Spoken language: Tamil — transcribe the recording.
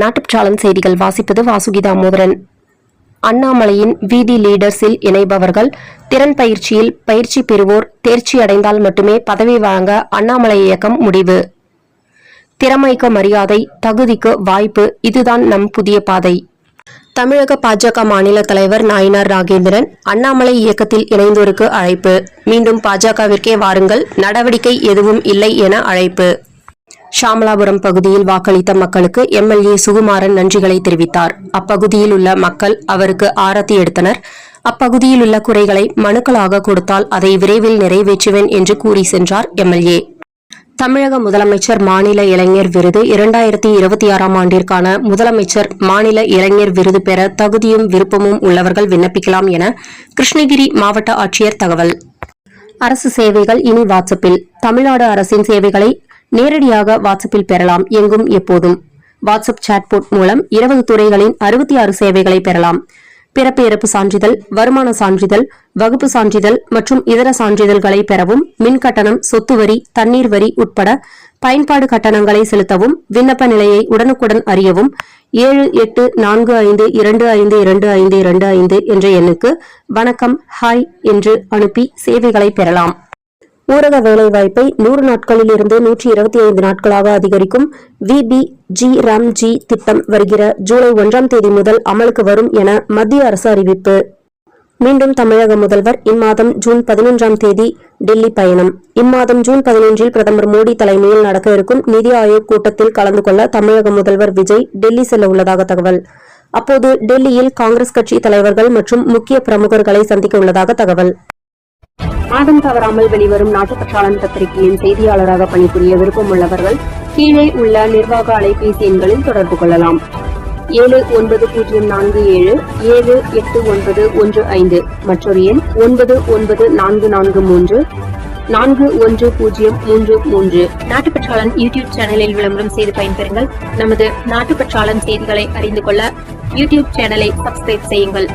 நாட்டுச்சாளன் செய்திகள் வாசிப்பது வாசுகி தாமோதரன். அண்ணாமலையின் வீதி லீடர்ஸில் இணைபவர்கள் திறன் பயிற்சியில் பயிற்சி பெறுவோர் தேர்ச்சி அடைந்தால் மட்டுமே பதவி வழங்க அண்ணாமலை இயக்கம் முடிவு. திறமைக்கு மரியாதை, தகுதிக்கு வாய்ப்பு, இதுதான் நம் புதிய பாதை. தமிழக பாஜக மாநில தலைவர் நாயினார் நாகேந்திரன் அண்ணாமலை இயக்கத்தில் இணைந்தோருக்கு அழைப்பு. மீண்டும் பாஜகவிற்கே வாருங்கள், நடவடிக்கை எதுவும் இல்லை என அழைப்பு. ஷாமலாபுரம் பகுதியில் வாக்களித்த மக்களுக்கு எம்எல்ஏ சுகுமாரன் நன்றிகளை தெரிவித்தார். அப்பகுதியில் உள்ள மக்கள் அவருக்கு ஆரத்தி எடுத்தனர். அப்பகுதியில் உள்ள குறைகளை மனுக்களாக கொடுத்தால் அதை விரைவில் நிறைவேற்றுவேன் என்று கூறி சென்றார் எம்எல்ஏ. தமிழக முதலமைச்சர் மாநில இளைஞர் விருது 2026ஆம் ஆண்டிற்கான முதலமைச்சர் மாநில இளைஞர் விருது பெற தகுதியும் விருப்பமும் உள்ளவர்கள் விண்ணப்பிக்கலாம் என கிருஷ்ணகிரி மாவட்ட ஆட்சியர் தகவல். அரசு சேவைகள் இனி வாட்ஸ்அப்பில். தமிழ்நாடு அரசின் சேவைகளை நேரடியாக வாட்ஸ்அப்பில் பெறலாம். எங்கும் எப்போதும் வாட்ஸ்அப் சாட்போட் மூலம் 20 துறைகளின் 66 சேவைகளை பெறலாம். பிறப்பு இறப்பு சான்றிதழ், வருமான சான்றிதழ், வகுப்பு சான்றிதழ் மற்றும் இதர சான்றிதழ்களை பெறவும், மின் கட்டணம், சொத்து வரி, தண்ணீர் வரி உட்பட பயன்பாடு கட்டணங்களை செலுத்தவும், விண்ணப்ப நிலையை உடனுக்குடன் அறியவும் 7845252525 என்ற எண்ணுக்கு வணக்கம், ஹாய் என்று அனுப்பி சேவைகளை பெறலாம். ஊரக வேலைவாய்ப்பை 100 நாட்களில் இருந்து 125 நாட்களாக அதிகரிக்கும் VBG-RAMG திட்டம் வருகிற ஜூலை 1ஆம் தேதி முதல் அமலுக்கு வரும் என மத்திய அரசு அறிவிப்பு. மீண்டும் தமிழக முதல்வர் இம்மாதம் ஜூன் 11ஆம் தேதி டெல்லி பயணம். இம்மாதம் ஜூன் 11இல் பிரதமர் மோடி தலைமையில் நடக்க இருக்கும் நிதி ஆயோக் கூட்டத்தில் கலந்து கொள்ள தமிழக முதல்வர் விஜய் டெல்லி செல்ல உள்ளதாக தகவல். அப்போது டெல்லியில் காங்கிரஸ் கட்சி தலைவர்கள் மற்றும் முக்கிய பிரமுகர்களை சந்திக்க உள்ளதாக தகவல். மாதம் தவறாமல் வெளிவரும் நாட்டுப்பற்றாளன் பத்திரிகையின் செய்தியாளராக பணிபுரிய விருப்பம் உள்ளவர்கள் கீழே உள்ள நிர்வாக அலைபேசி எண்களில் தொடர்பு கொள்ளலாம். 7947789115 மற்றொரு எண் 9944341033. நாட்டுப்பற்றாளன் யூடியூப் சேனலில் விளம்பரம் செய்து பயன்பெறுங்கள். நமது நாட்டுப்பற்றாளன் செய்திகளை அறிந்து கொள்ள யூடியூப் சேனலை சப்ஸ்கிரைப் செய்யுங்கள்.